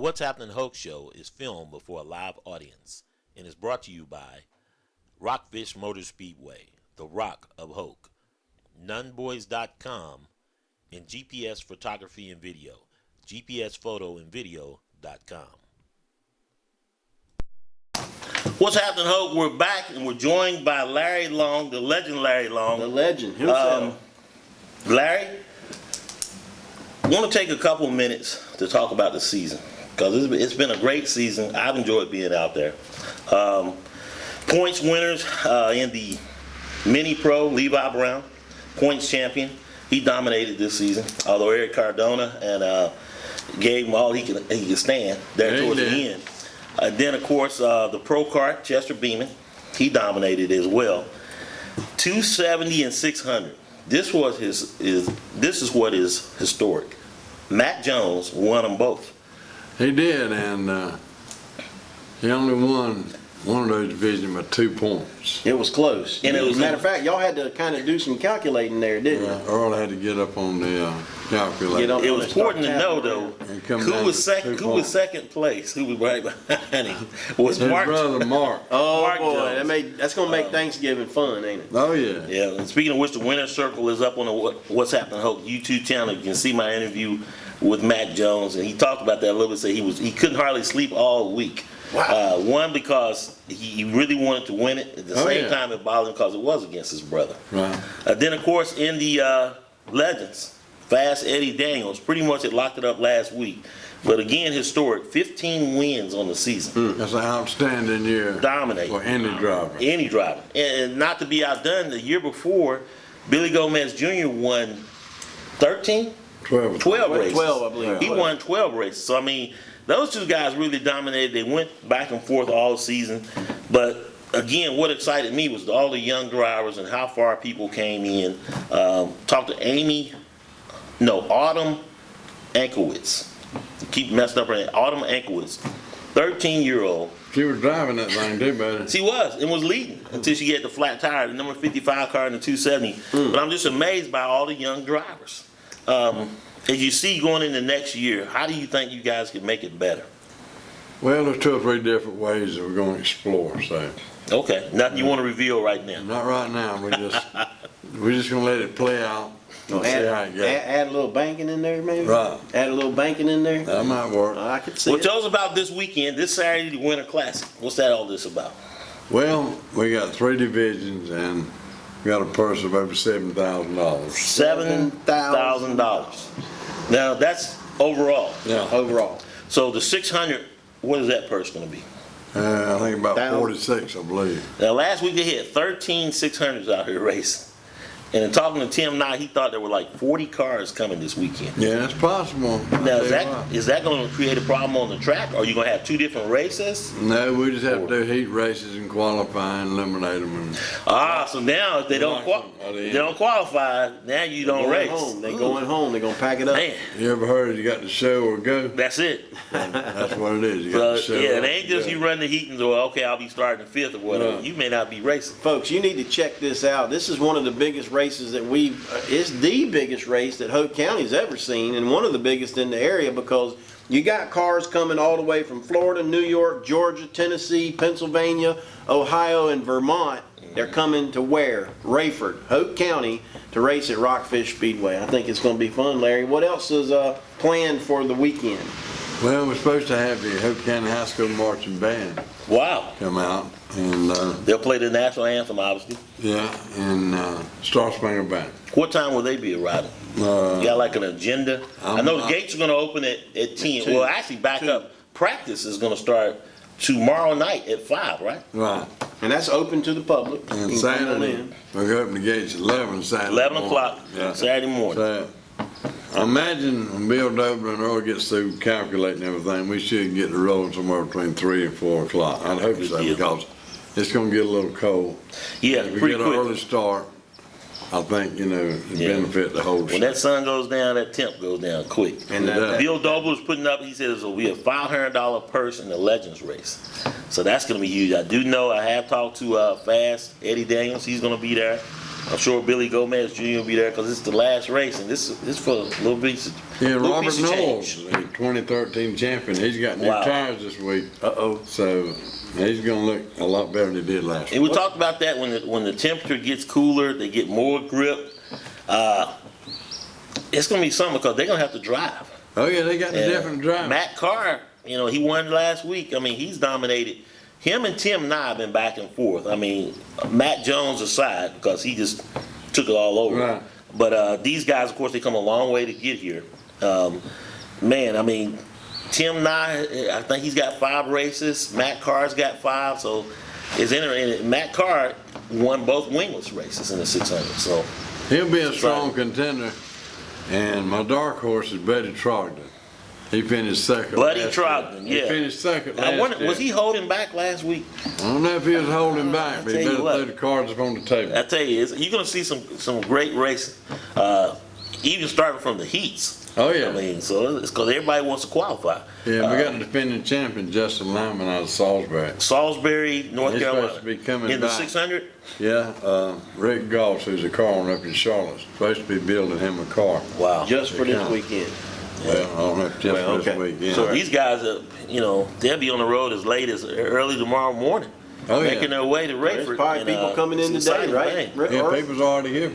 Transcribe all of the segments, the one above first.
What's Happening Hoke show is filmed before a live audience and is brought to you by Rockfish Motor Speedway, the Rock of Hoke, nunboys.com, and GPS Photography and Video, gpsphotoandvideo.com. What's happening, Hoke? We're back and we're joined by Larry Long, the legend Larry Long. The legend himself. Larry, I want to take a couple minutes to talk about the season because it's been a great season. I've enjoyed being out there. Points winners in the mini pro, Levi Brown, points champion. He dominated this season, although Eric Cardona and gave him all he could stand there towards the end. Then, of course, the pro kart, Chester Beeman, he dominated as well. 270 and 600. This was this is what is historic. Matt Jones won them both. He did, and he only won one of those divisions by 2 points. It was close. And as a matter of fact, y'all had to kind of do some calculating there, didn't you? Earl had to get up on the calculator. It was important to know, though, who was second place, who was right behind him, was His Mark. brother Mark. Oh, Mark boy, Jones. that's going to make Thanksgiving fun, ain't it? Oh, yeah. Yeah, and speaking of which, the winner's circle is up on the What's Happening Hope YouTube channel. You can see my interview with Matt Jones, and he talked about that a little bit. Said he couldn't hardly sleep all week. Wow. One, because he really wanted to win it. At the same time, it bothered him because it was against his brother. Right. Then, of course, in the Legends, Fast Eddie Daniels, pretty much it locked it up last week. But again, historic, 15 wins on the season. That's an outstanding year. Dominating. For any driver. Any driver. And not to be outdone, the year before, Billy Gomez Jr. won 13? 12 races. 12, I believe. He won 12 races. So, I mean, those two guys really dominated. They went back and forth all season. But, again, what excited me was all the young drivers and how far people came in. Talked to Autumn Ankowitz. Keep messing up her name. Autumn Ankowitz, 13-year-old. She was driving that thing too, buddy. She was and was leading until she had the flat tire, the number 55 car in the 270. But I'm just amazed by all the young drivers. As you see going into next year, how do you think you guys can make it better? Well, there's 2 or 3 different ways that we're going to explore, so. Okay, nothing you want to reveal right now? Not right now. We're just going to let it play out. Add a little banking in there, maybe? Right. Add a little banking in there? That might work. I could see Well, it. tell us about this weekend, this Saturday, the Winter Classic. What's that all this about? Well, we got 3 divisions and we got a purse of over $7,000. $7,000. Now, that's overall. Yeah. Overall. So the 600, what is that purse going to be? I think about 46, I believe. Now, last week they had 13 600s out here racing. And in talking to Tim Nye, he thought there were like 40 cars coming this weekend. Yeah, it's possible. Now, is that going to create a problem on the track? Or are you going to have 2 different races? No, we just have to do heat races and qualify and eliminate them. So now if they don't qualify, now you don't race. They're going home. They're going to pack it up. Man, You ever heard you got to show or go? that's it. That's what it is. You got to show Yeah, up it ain't or just go. you run the heat and go, okay, I'll be starting 5th or whatever. Right. You may not be racing. Folks, you need to check this out. This is one of the biggest races that it's the biggest race that Hoke County's ever seen, and one of the biggest in the area, because you got cars coming all the way from Florida, New York, Georgia, Tennessee, Pennsylvania, Ohio, and Vermont. They're coming to where? Rayford, Hoke County, to race at Rockfish Speedway. I think it's going to be fun, Larry. What else is planned for the weekend? Well, we're supposed to have the Hope County High School Marching Band Wow. come out and They'll play the national anthem, obviously. Star Spangled Banner. What time will they be arriving? You got like an agenda? I know the gates are going to open at 10. Well, actually, back up. Practice is going to start tomorrow night at 5, right? Right. And that's open to the public. And You can come on Saturday, in. we're going to open the gates at 11 Saturday 11 morning. o'clock Yeah. Saturday morning. So, I imagine when Bill Doble and Earl gets through calculating everything, we should get the rolling somewhere between 3 and 4 o'clock. I'd hope so, Yeah. because it's going to get a little cold. Yeah, If we pretty get an quick. early start, I think, it benefit the whole When that sun goes down, that temp goes down quick. And Bill Doble was putting up, he said it'll be a $500 purse in the Legends race. So that's going to be huge. I do know, I have talked to Fast Eddie Daniels. He's going to be there. I'm sure Billy Gomez Jr. will be there because it's the last race, and this is for a little piece of Yeah, little Robert piece of Knowles, change. the 2013 champion, he's got new Wow. tires this week. Uh-oh. So he's gonna look a lot better than he did last And week. we talked about that when the temperature gets cooler, they get more grip. It's gonna be something because they're gonna have to drive. Oh yeah, they got the And different drivers. Matt Carr, he won last week. I mean, he's dominated. Him and Tim Nye have been back and forth. I mean, Matt Jones aside because he just took it all over. Right. But these guys, of course, they come a long way to get here. Man, I mean, Tim Nye, I think he's got 5 races. Matt Carr's got 5. So it's interesting. Matt Carr won both wingless races in the 600. So He'll be a strong contender. And my dark horse is Buddy Trogdon. He finished second. Buddy last year. Trogdon, He yeah. finished second I last wonder, year. was he holding back last week? I don't know if he was holding back, but tell he you better what. throw the cards up on the table. I tell you, you're going to see some great racing, even starting from the heats. Oh yeah. I mean, so it's because everybody wants to qualify. Yeah, we got the defending champion, Justin Lyman, out of Salisbury. Salisbury, North He's Carolina. supposed to be coming in the back. 600. Yeah, Rick Goss, who's a car owner up in Charlotte, supposed to be building him a car. Wow. Just for this Yeah. weekend. Well, I don't know if just Well, for this okay. weekend. So these guys are, they'll be on the road as late as early tomorrow morning, Oh, yeah. making their way to There's Rayford. probably and, people coming in it's today, exciting right? thing. Yeah, Or people's already here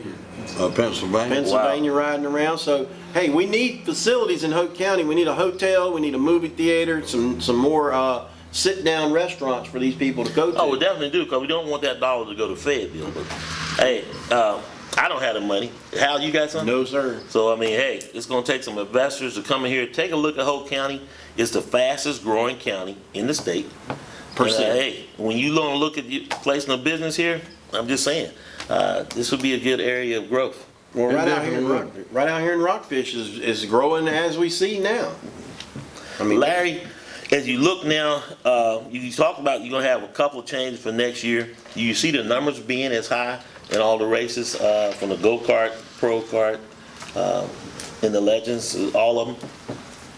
from Pennsylvania. Pennsylvania riding around. So, hey, we need facilities in Hoke County. We need a hotel. We need a movie theater. Some more sit-down restaurants for these people to go to. Oh, we definitely do, because we don't want that dollar to go to Fayetteville. But hey, I don't have the money. Hal, you got something? No, sir. So, I mean, hey, it's going to take some investors to come in here. Take a look at Hoke County. It's the fastest growing county in the state. Percent. And, hey, when you want to look at placing a business here, I'm just saying, this would be a good area of growth. Well, It right out here, definitely right out here in Rockfish is growing as we see now. I mean, Larry, as you look now, you talk about you're going to have a couple of changes for next year. Do you see the numbers being as high in all the races from the go-kart, pro kart, and the legends, all of them?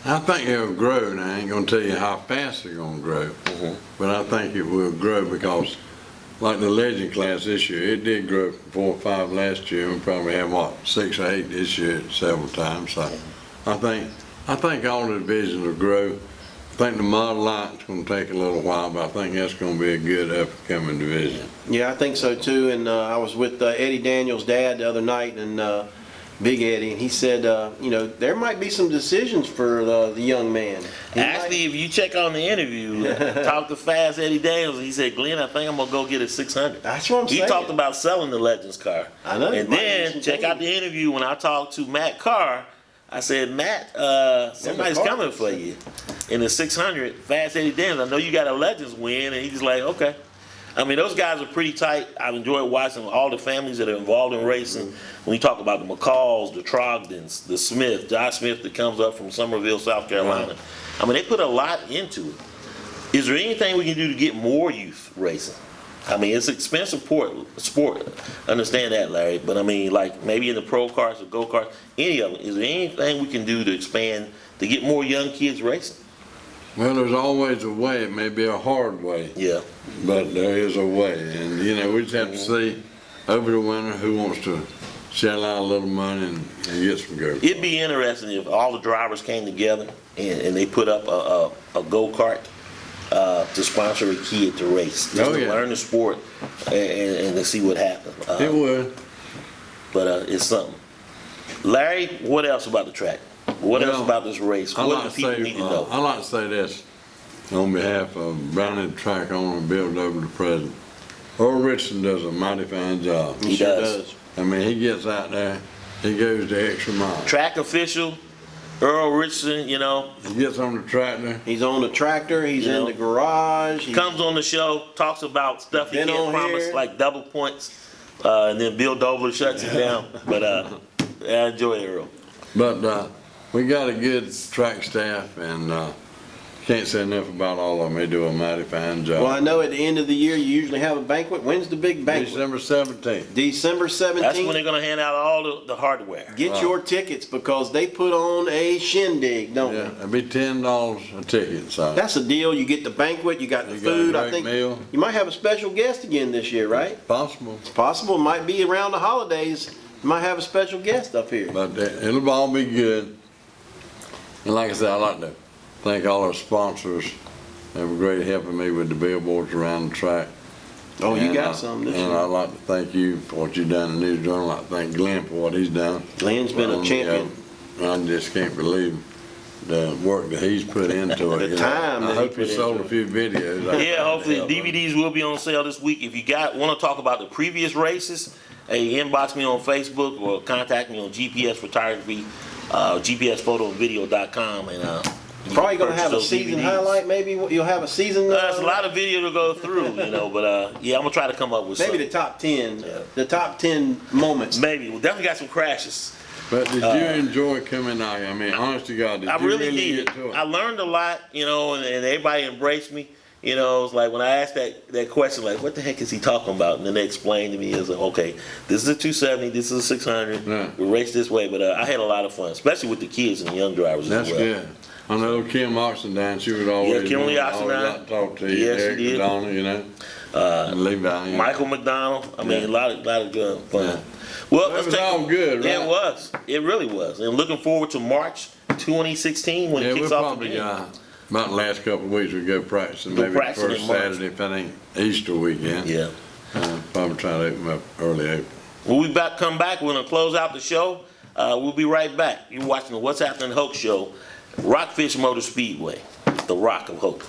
I think it'll grow, and I ain't gonna tell you how fast it's gonna grow, but I think it will grow because, like the legend class this year, it did grow from 4 or 5 last year, and we probably have, 6 or 8 this year several times, so I think all the divisions will grow. I think the Model Light's gonna take a little while, but I think that's gonna be a good up-and-coming division. yeah, I think so too. And I was with Eddie Daniels' dad the other night, and Big Eddie, and he said, there might be some decisions for the young man. Actually, if you check on the interview, talk to Fast Eddie Daniels, he said, Glenn, I think I'm going to go get a 600. That's what I'm He saying. talked about selling the Legends car. I know. And Might be then some check out change. the interview when I talked to Matt Carr. I said, Matt, somebody's Carr. coming for you in the 600. Fast Eddie Daniels, I know you got a Legends win. And he's just like, okay. I mean, those guys are pretty tight. I've enjoyed watching all the families that are involved in racing. When you talk about the McCalls, the Trogdons, the Smith, Josh Smith that comes up from Somerville, South Carolina. I mean, they put a lot into it. Is there anything we can do to get more youth racing? I mean, it's an expensive sport. Understand that, Larry. But I mean, like maybe in the pro cars or go karts, any of them. Is there anything we can do to expand to get more young kids racing? Well, there's always a way. It may be a hard way, Yeah. but there is a way, and we just have to see over the winter who wants to shell out a little money and get some girls. It'd be interesting if all the drivers came together and they put up a go-kart to sponsor a kid to race, just Oh, to yeah. learn the sport and to see what happens. It would. But it's something. Larry, what else about the track? What else Well, about this race? I What like do to people say, need to know? I like to say this on behalf of Browning Track owner Bill Dover, the president. Earl Richardson does a mighty fine job. He Sure does. I mean, he gets out there, he goes the extra mile. Track official, Earl Richardson, He gets on the tractor. He's on the tractor. He's You know, in the garage. He's, comes on the show, talks about stuff he Been can't on promise, here. like double points, and then Bill Dobler shuts him down. But I enjoy Earl. But we got a good track staff, and Can't say enough about all of them. They do a mighty fine job. Well, I know at the end of the year, you usually have a banquet. When's the big banquet? December 17th. December 17th. That's when they're gonna hand out all the hardware. Get your tickets because they put on a shindig, don't Yeah, they? it'd be $10 a ticket, so. That's a deal. You get the banquet, you got the You got a food. I great think meal. you might have a special guest again this year, right? Possible, It's possible. It might be around the holidays. You might have a special guest up here. but it'll all be good. And like I said, I'd like to thank all our sponsors. They were great helping me with the billboards around the track. Oh, you And got some this And year. I'd like to thank you for what you've done in the News Journal. I'd like to thank Glenn for what he's done. Glenn's been a champion. I just can't believe the work that he's put into it. The you know. time that I he hope put he sold into a few videos. Yeah, hopefully DVDs will be on sale this week. If you want to talk about the previous races, hey, inbox me on Facebook or contact me on GPS Photography, GPSPhotoandVideo.com, and you can Probably gonna purchase have a those season DVDs. highlight. Maybe you'll have a season. There's a lot of video to go through, but yeah, I'm gonna try to come up with Maybe something. the top 10. The top 10 moments. Maybe we definitely got some crashes. But did you enjoy coming out here? I mean, honest to God, did I you really did. get to it? I learned a lot, and everybody embraced me. It was like when I asked that question, like, what the heck is he talking about? And then they explained to me, it's like, okay, this is a 270, this is a 600. Yeah. We race this way, but I had a lot of fun, especially with the kids and the young drivers That's as well. good. I know Kim Oxendine, she would always Kimberly always Oxendine. like to talk to you. Yes, she Eric did. Madonna, and Levi. Michael McDonald, I mean, Yeah. a lot of good fun. Yeah. Well, It let's was take all good, Yeah, right? it was. It really was. And looking forward to March 2016 when Yeah, it we'll kicks off probably, again. about the last couple of weeks, we go practicing, Go maybe the practicing first in March. Saturday, if it ain't Easter weekend. Yeah. Probably try to open up early April. When we come back, we're going to close out the show. We'll be right back. You're watching the What's Happening Hoke show, Rockfish Motor Speedway, the Rock of Hoke.